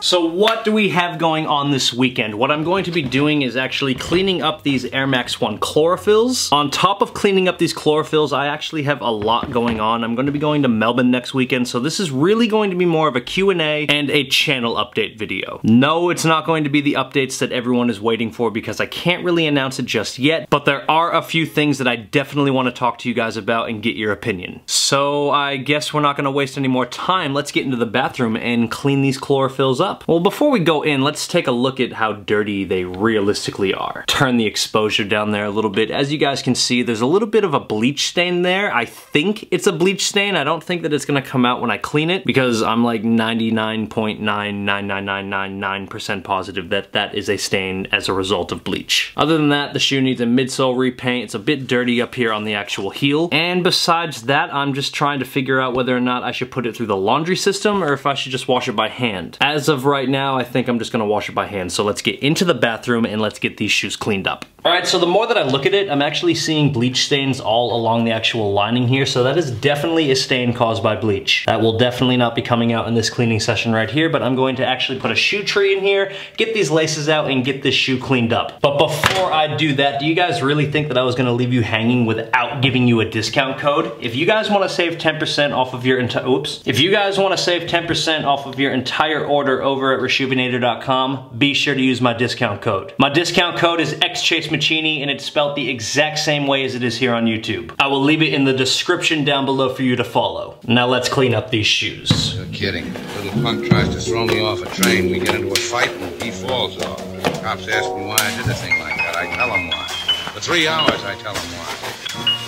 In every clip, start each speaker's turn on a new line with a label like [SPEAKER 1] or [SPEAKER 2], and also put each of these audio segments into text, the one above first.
[SPEAKER 1] So what do we have going on this weekend? What I'm going to be doing is actually cleaning up these Air Max 1 chlorophylls. On top of cleaning up these chlorophylls, I actually have a lot going on. I'm going to be going to Melbourne next weekend, so this is really going to be more of a Q&A and a channel update video. No, it's not going to be the updates that everyone is waiting for because I can't really announce it just yet, but there are a few things that I definitely want to talk to you guys about and get your opinion. So I guess we're not going to waste any more time. Let's get into the bathroom and clean these chlorophylls up. Well, before we go in, let's take a look at how dirty they realistically are. Turn the exposure down there a little bit. As you guys can see, there's a little bit of a bleach stain there. I think it's a bleach stain. I don't think that it's gonna come out when I clean it because I'm like 99.99999% positive that that is a stain as a result of bleach. Other than that, the shoe needs a midsole repaint. It's a bit dirty up here on the actual heel. And besides that, I'm just trying to figure out whether or not I should put it through the laundry system or if I should just wash it by hand. As of right now, I think I'm just gonna wash it by hand. So let's get into the bathroom and let's get these shoes cleaned up. All right, so the more that I look at it, I'm actually seeing bleach stains all along the actual lining here. So that is definitely a stain caused by bleach. That will definitely not be coming out in this cleaning session right here, but I'm going to actually put a shoe tree in here, get these laces out and get this shoe cleaned up. But before I do that, do you guys really think that I was gonna leave you hanging without giving you a discount code? If you guys wanna save 10% off of your if you guys wanna save 10% off of your entire order over at Reshoevn8r.com, be sure to use my discount code. My discount code is xChaseMaccini and it's spelled the exact same way as it is here on YouTube. I will leave it in the description down below for you to follow. Now let's clean up these shoes.
[SPEAKER 2] You're kidding. Little punk tries to throw me off a train. We get into a fight and he falls off. Cops ask me why I did a thing like that. I tell them why. For 3 hours I tell them why.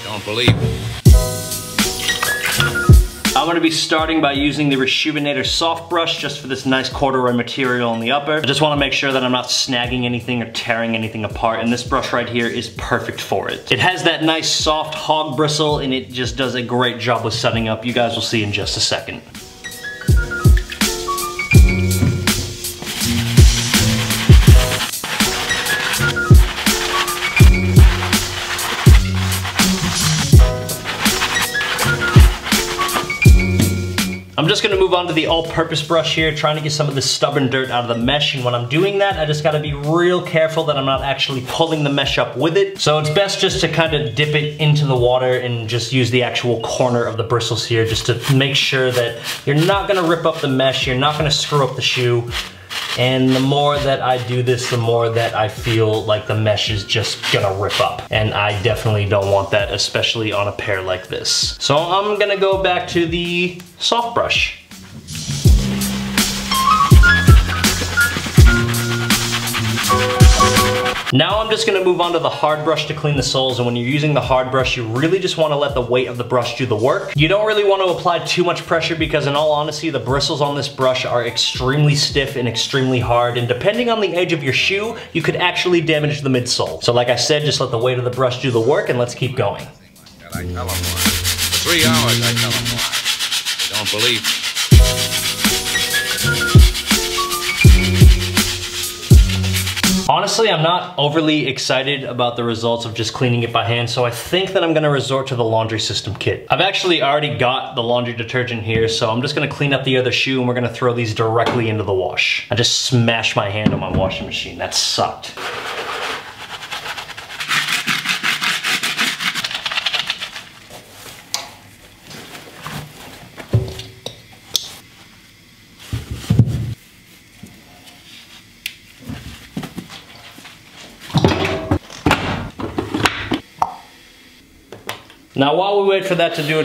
[SPEAKER 2] Don't believe me.
[SPEAKER 1] I'm gonna be starting by using the Reshoevn8r soft brush just for this nice corduroy material on the upper. I just wanna make sure that I'm not snagging anything or tearing anything apart, and this brush right here is perfect for it. It has that nice soft hog bristle and it just does a great job with setting up. You guys will see in just a second. I'm just gonna move on to the all-purpose brush here, trying to get some of this stubborn dirt out of the mesh, and when I'm doing that, I just gotta be real careful that I'm not actually pulling the mesh up with it. So it's best just to kind of dip it into the water and just use the actual corner of the bristles here just to make sure that you're not gonna rip up the mesh, you're not gonna screw up the shoe. And the more that I do this, the more that I feel like the mesh is just gonna rip up. And I definitely don't want that, especially on a pair like this. So I'm gonna go back to the soft brush. Now I'm just gonna move on to the hard brush to clean the soles, and when you're using the hard brush, you really just wanna let the weight of the brush do the work. You don't really wanna apply too much pressure because in all honesty, the bristles on this brush are extremely stiff and extremely hard, and depending on the edge of your shoe, you could actually damage the midsole. So like I said, just let the weight of the brush do the work and let's keep going.
[SPEAKER 2] I tell them why. For 3 hours I tell them why. Don't believe me.
[SPEAKER 1] Honestly, I'm not overly excited about the results of just cleaning it by hand, so I think that I'm gonna resort to the laundry system kit. I've actually already got the laundry detergent here, so I'm just gonna clean up the other shoe and we're gonna throw these directly into the wash. I just smashed my hand on my washing machine. That sucked. Now while we wait for that to do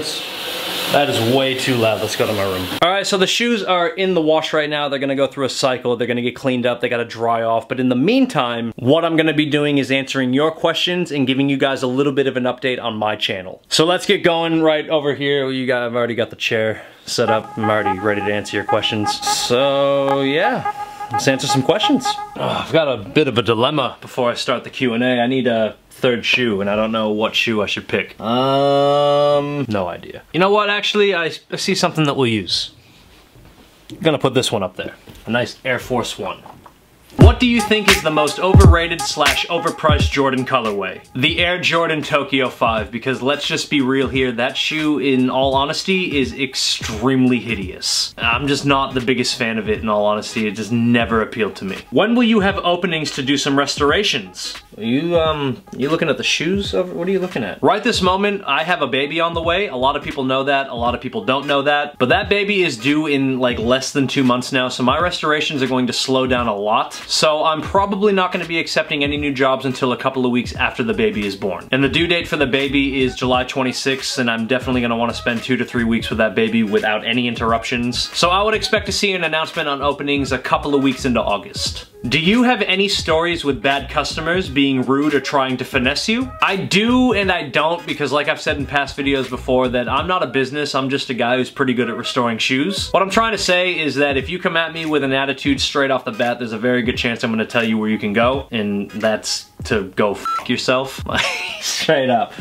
[SPEAKER 1] that is way too loud. Let's go to my room. All right, so the shoes are in the wash right now. They're gonna go through a cycle. They're gonna get cleaned up. They gotta dry off. But in the meantime, what I'm gonna be doing is answering your questions and giving you guys a little bit of an update on my channel. So let's get going right over here. I've already got the chair set up. I'm already ready to answer your questions. So yeah, let's answer some questions. Oh, I've got a bit of a dilemma before I start the Q&A. I need a third shoe and I don't know what shoe I should pick. No idea. You know what, actually, I see something that we'll use. I'm gonna put this one up there. A nice Air Force One. What do you think is the most overrated / overpriced Jordan colorway? The Air Jordan Tokyo 5, because let's just be real here, that shoe, in all honesty, is extremely hideous. I'm just not the biggest fan of it, in all honesty. It just never appealed to me. When will you have openings to do some restorations? You looking at the shoes? What are you looking at? Right this moment, I have a baby on the way. A lot of people know that, a lot of people don't know that, but that baby is due in like less than 2 months now, so my restorations are going to slow down a lot. So I'm probably not going to be accepting any new jobs until a couple of weeks after the baby is born. And the due date for the baby is July 26th, and I'm definitely going to want to spend 2 to 3 weeks with that baby without any interruptions. So I would expect to see an announcement on openings a couple of weeks into August. Do you have any stories with bad customers being rude or trying to finesse you? I do and I don't, because like I've said in past videos before, that I'm not a business, I'm just a guy who's pretty good at restoring shoes. What I'm trying to say is that if you come at me with an attitude straight off the bat, there's a very good chance I'm going to tell you where you can go, and that's to go f*** yourself. Straight up.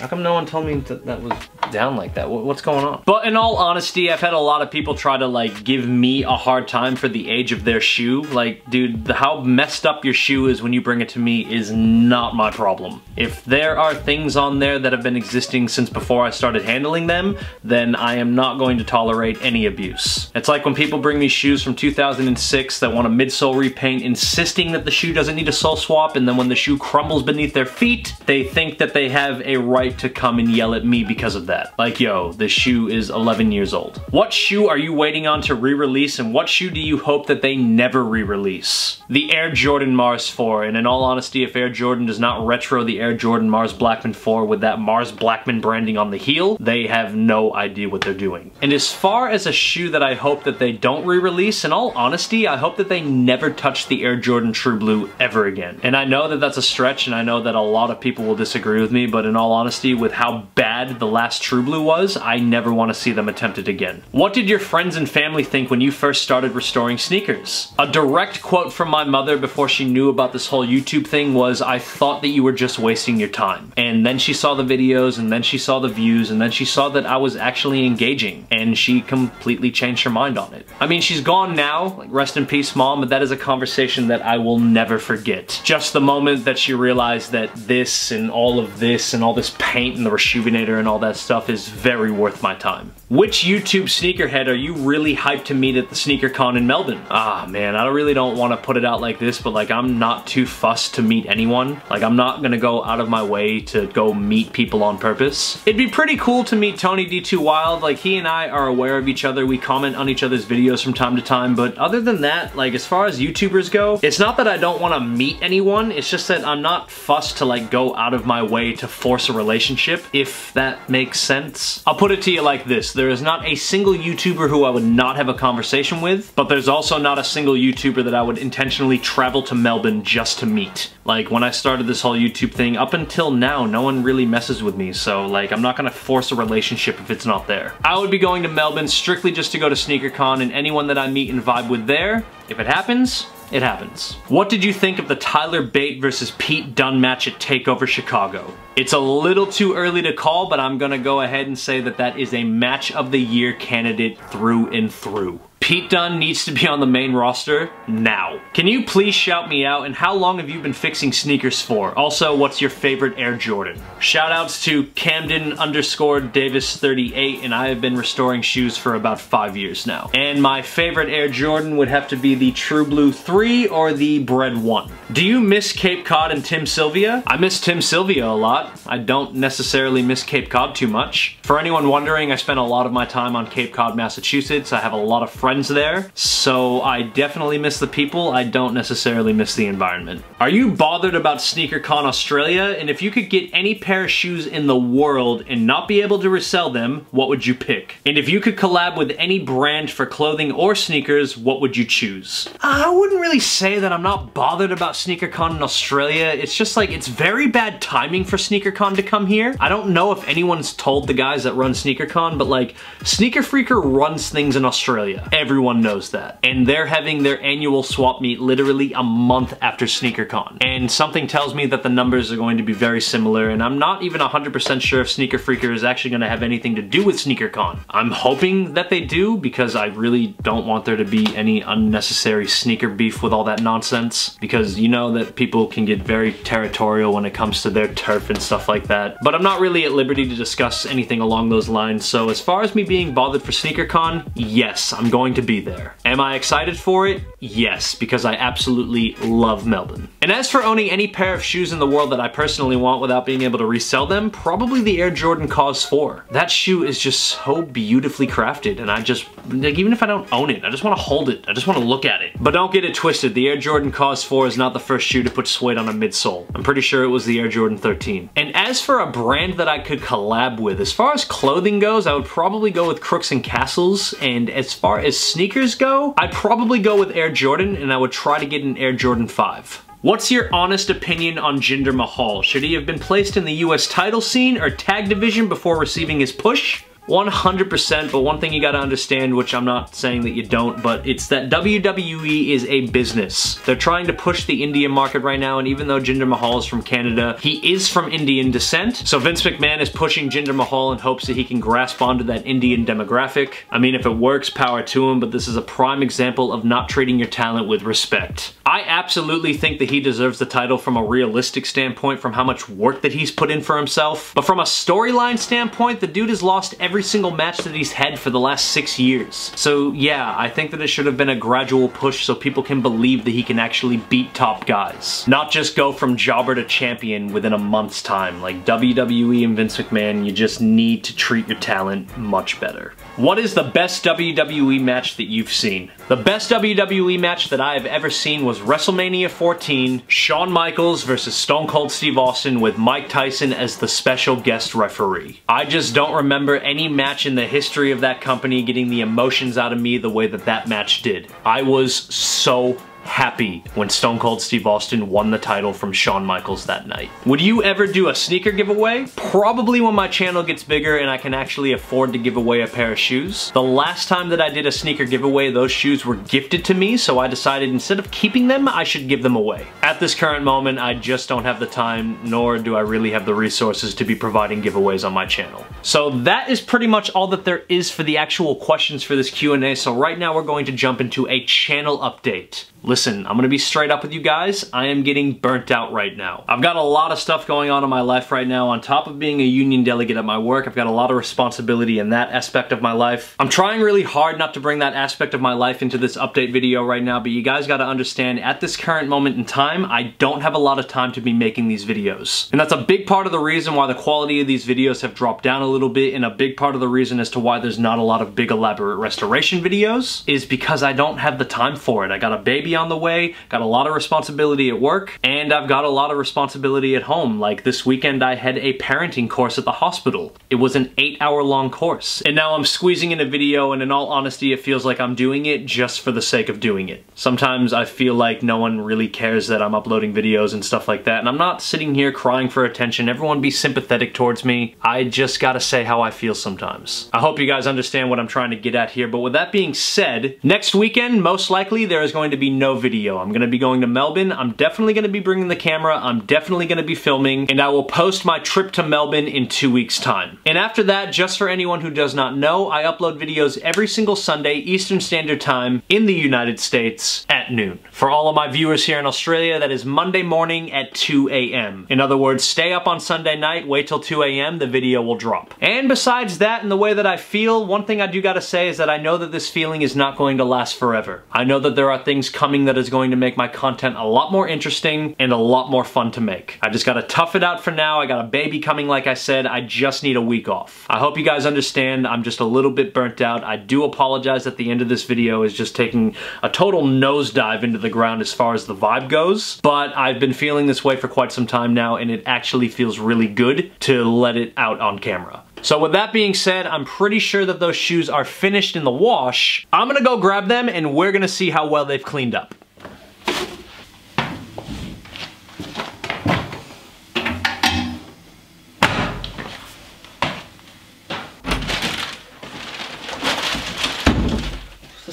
[SPEAKER 1] How come no one told me that that was down like that? What's going on? But in all honesty, I've had a lot of people try to like give me a hard time for the age of their shoe. Like, dude, how messed up your shoe is when you bring it to me is not my problem. If there are things on there that have been existing since before I started handling them, then I am not going to tolerate any abuse. It's like when people bring me shoes from 2006 that want a midsole repaint, insisting that the shoe doesn't need a sole swap, and then when the shoe crumbles beneath their feet, they think that they have a right to come and yell at me because of that. Like, yo, this shoe is 11 years old. What shoe are you waiting on to re-release, and what shoe do you hope that they never re-release? The Air Jordan Mars 4, and in all honesty, if Air Jordan does not retro the Air Jordan Mars Blackman 4 with that Mars Blackman branding on the heel, they have no idea what they're doing. And as far as a shoe that I hope that they don't re-release, in all honesty, I hope that they never touch the Air Jordan True Blue ever again. And I know that that's a stretch, and I know that a lot of people will disagree with me, but in all honesty, with how bad the last True Blue was, I never want to see them attempt it again. What did your friends and family think when you first started restoring sneakers? A direct quote from my mother before she knew about this whole YouTube thing was, "I thought that you were just wasting your time." And then she saw the videos, and then she saw the views, and then she saw that I was actually engaging, and she completely changed her mind on it. I mean, she's gone now, like, rest in peace, Mom, but that is a conversation that I will never forget. Just the moment that she realized that this and all this paint and the Rejuvenator and all that stuff is very worth my time. Which YouTube sneakerhead are you really hyped to meet at the SneakerCon in Melbourne? Ah, man, I really don't want to put it out like this, but like, I'm not too fussed to meet anyone. Like, I'm not gonna go out of my way to go meet people on purpose. It'd be pretty cool to meet Tony D2 Wild. Like, he and I are aware of each other. We comment on each other's videos from time to time, but other than that, like, as far as YouTubers go, it's not that I don't want to meet anyone, it's just that I'm not fussed to like go out of my way to force a relationship, if that makes sense. I'll put it to you like this. There is not a single YouTuber who I would not have a conversation with, but there's also not a single YouTuber that I would intentionally travel to Melbourne just to meet. Like, when I started this whole YouTube thing, up until now, no one really messes with me, so like, I'm not gonna force a relationship if it's not there. I would be going to Melbourne strictly just to go to SneakerCon, and anyone that I meet and vibe with there, if it happens, it happens. What did you think of the Tyler Bate versus Pete Dunne match at TakeOver Chicago? It's a little too early to call, but I'm gonna go ahead and say that that is a match of the year candidate through and through. Pete Dunne needs to be on the main roster now. Can you please shout me out, and how long have you been fixing sneakers for? Also, what's your favorite Air Jordan? Shoutouts to Camden_Davis38, and I have been restoring shoes for about 5 years now. And my favorite Air Jordan would have to be the True Blue 3 or the Bread 1. Do you miss Cape Cod and Tim Sylvia? I miss Tim Sylvia a lot. I don't necessarily miss Cape Cod too much. For anyone wondering, I spent a lot of my time on Cape Cod, Massachusetts. I have a lot of friends there, so I definitely miss the people. I don't necessarily miss the environment. Are you bothered about SneakerCon Australia? And if you could get any pair of shoes in the world and not be able to resell them, what would you pick? And if you could collab with any brand for clothing or sneakers, what would you choose? I wouldn't really say that I'm not bothered about SneakerCon in Australia. It's just like, it's very bad timing for SneakerCon to come here. I don't know if anyone's told the guys that run SneakerCon, but like, Sneaker Freaker runs things in Australia every Everyone knows that. And they're having their annual swap meet literally a month after SneakerCon. And something tells me that the numbers are going to be very similar, and I'm not even 100% sure if Sneaker Freaker is actually going to have anything to do with SneakerCon. I'm hoping that they do, because I really don't want there to be any unnecessary sneaker beef with all that nonsense, because you know that people can get very territorial when it comes to their turf and stuff like that. But I'm not really at liberty to discuss anything along those lines, so as far as me being bothered for SneakerCon, yes, I'm going to be there. Am I excited for it? Yes, because I absolutely love Melbourne. And as for owning any pair of shoes in the world that I personally want without being able to resell them, probably the Air Jordan Cause 4. That shoe is just so beautifully crafted, and I just, like, even if I don't own it, I just want to hold it. I just want to look at it. But don't get it twisted, the Air Jordan Cause 4 is not the first shoe to put suede on a midsole. I'm pretty sure it was the Air Jordan 13. And as for a brand that I could collab with, as far as clothing goes, I would probably go with Crooks and Castles, and as far as sneakers go, I'd probably go with Air Jordan, and I would try to get an Air Jordan 5. What's your honest opinion on Jinder Mahal? Should he have been placed in the US title scene or tag division before receiving his push? 100%, but one thing you gotta understand, which I'm not saying that you don't, but it's that WWE is a business. They're trying to push the Indian market right now, and even though Jinder Mahal is from Canada, he is from Indian descent. So Vince McMahon is pushing Jinder Mahal in hopes that he can grasp onto that Indian demographic. I mean, if it works, power to him, but this is a prime example of not treating your talent with respect. I absolutely think that he deserves the title from a realistic standpoint, from how much work that he's put in for himself. But from a storyline standpoint, the dude has lost every single match that he's had for the last 6 years. So yeah, I think that it should have been a gradual push so people can believe that he can actually beat top guys. Not just go from jobber to champion within a month's time. Like WWE and Vince McMahon, you just need to treat your talent much better. What is the best WWE match that you've seen? The best WWE match that I have ever seen was WrestleMania 14, Shawn Michaels versus Stone Cold Steve Austin with Mike Tyson as the special guest referee. I just don't remember any match in the history of that company getting the emotions out of me the way that that match did. I was so happy when Stone Cold Steve Austin won the title from Shawn Michaels that night. Would you ever do a sneaker giveaway? Probably when my channel gets bigger and I can actually afford to give away a pair of shoes. The last time that I did a sneaker giveaway, those shoes were gifted to me, so I decided instead of keeping them, I should give them away. At this current moment, I just don't have the time, nor do I really have the resources to be providing giveaways on my channel. So that is pretty much all that there is for the actual questions for this Q&A, so right now we're going to jump into a channel update. Listen, I'm gonna be straight up with you guys. I am getting burnt out right now. I've got a lot of stuff going on in my life right now. On top of being a union delegate at my work, I've got a lot of responsibility in that aspect of my life. I'm trying really hard not to bring that aspect of my life into this update video right now, but you guys gotta understand, at this current moment in time, I don't have a lot of time to be making these videos. And that's a big part of the reason why the quality of these videos have dropped down a little bit, and a big part of the reason as to why there's not a lot of big elaborate restoration videos is because I don't have the time for it. I got a baby on the way, got a lot of responsibility at work, and I've got a lot of responsibility at home. Like this weekend I had a parenting course at the hospital. It was an 8-hour-long course. And now I'm squeezing in a video, and in all honesty it feels like I'm doing it just for the sake of doing it. Sometimes I feel like no one really cares that I'm uploading videos and stuff like that, and I'm not sitting here crying for attention. Everyone be sympathetic towards me. I just gotta say how I feel sometimes. I hope you guys understand what I'm trying to get at here, but with that being said, next weekend most likely there is going to be no video. I'm gonna be going to Melbourne. I'm definitely gonna be bringing the camera. I'm definitely gonna be filming, and I will post my trip to Melbourne in 2 weeks' time. And after that, just for anyone who does not know, I upload videos every single Sunday, Eastern Standard Time, in the United States at noon. For all of my viewers here in Australia, that is Monday morning at 2 a.m. In other words, stay up on Sunday night, wait till 2 a.m., the video will drop. And besides that, and the way that I feel, one thing I do gotta say is that I know that this feeling is not going to last forever. I know that there are things coming that is going to make my content a lot more interesting and a lot more fun to make. I just gotta tough it out for now. I got a baby coming, like I said. I just need a week off. I hope you guys understand. I'm just a little bit burnt out. I do apologize that the end of this video is just taking a total nosedive into the ground as far as the vibe goes, but I've been feeling this way for quite some time now, and it actually feels really good to let it out on camera. So with that being said, I'm pretty sure that those shoes are finished in the wash. I'm gonna go grab them, and we're gonna see how well they've cleaned up.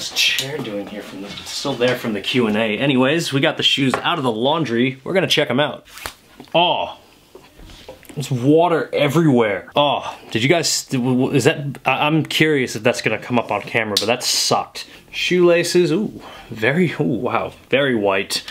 [SPEAKER 1] this chair doing here from the, it's still there from the Q&A. Anyways, we got the shoes out of the laundry. We're gonna check them out. Oh, there's water everywhere. Oh, did you guys, is that, I'm curious if that's gonna come up on camera, but that sucked. Shoelaces, ooh, wow, very white.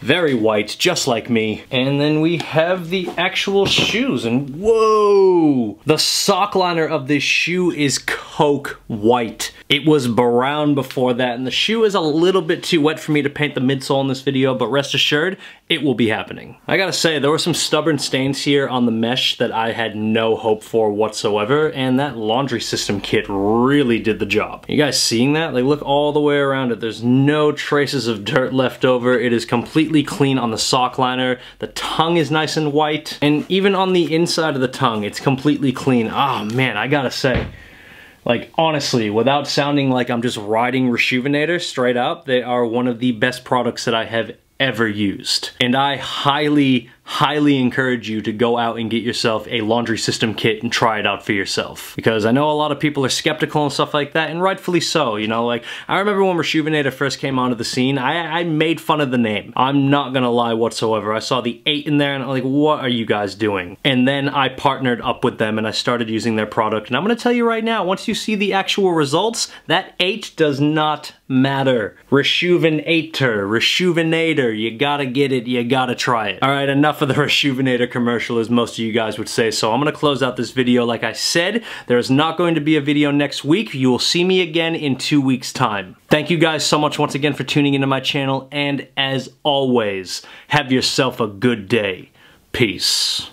[SPEAKER 1] Very white, just like me. And then we have the actual shoes, and whoa! The sock liner of this shoe is coke white. It was brown before that, and the shoe is a little bit too wet for me to paint the midsole in this video, but rest assured, it will be happening. I gotta say, there were some stubborn stains here on the mesh that I had no hope for whatsoever, and that laundry system kit really did the job. You guys seeing that? Like, look all the way around it. There's no traces of dirt left over. It is completely clean on the sock liner. The tongue is nice and white, and even on the inside of the tongue, it's completely clean. Oh man, I gotta say, like, honestly, without sounding like I'm just riding Reshoevn8r straight up, they are one of the best products that I have ever used. And I highly encourage you to go out and get yourself a laundry system kit and try it out for yourself. Because I know a lot of people are skeptical and stuff like that, and rightfully so, you know, like, I remember when Reshoevn8r first came onto the scene, I made fun of the name. I'm not gonna lie whatsoever. I saw the 8 in there and I'm like, what are you guys doing? And then I partnered up with them and I started using their product, and I'm gonna tell you right now, once you see the actual results, that 8 does not matter. Reshoevn8r, you gotta get it, you gotta try it. All right, enough of the Reshoevn8r commercial, as most of you guys would say, so I'm gonna close out this video. Like I said, there's not going to be a video next week. You will see me again in 2 weeks' time. Thank you guys so much once again for tuning into my channel, and as always, have yourself a good day. Peace.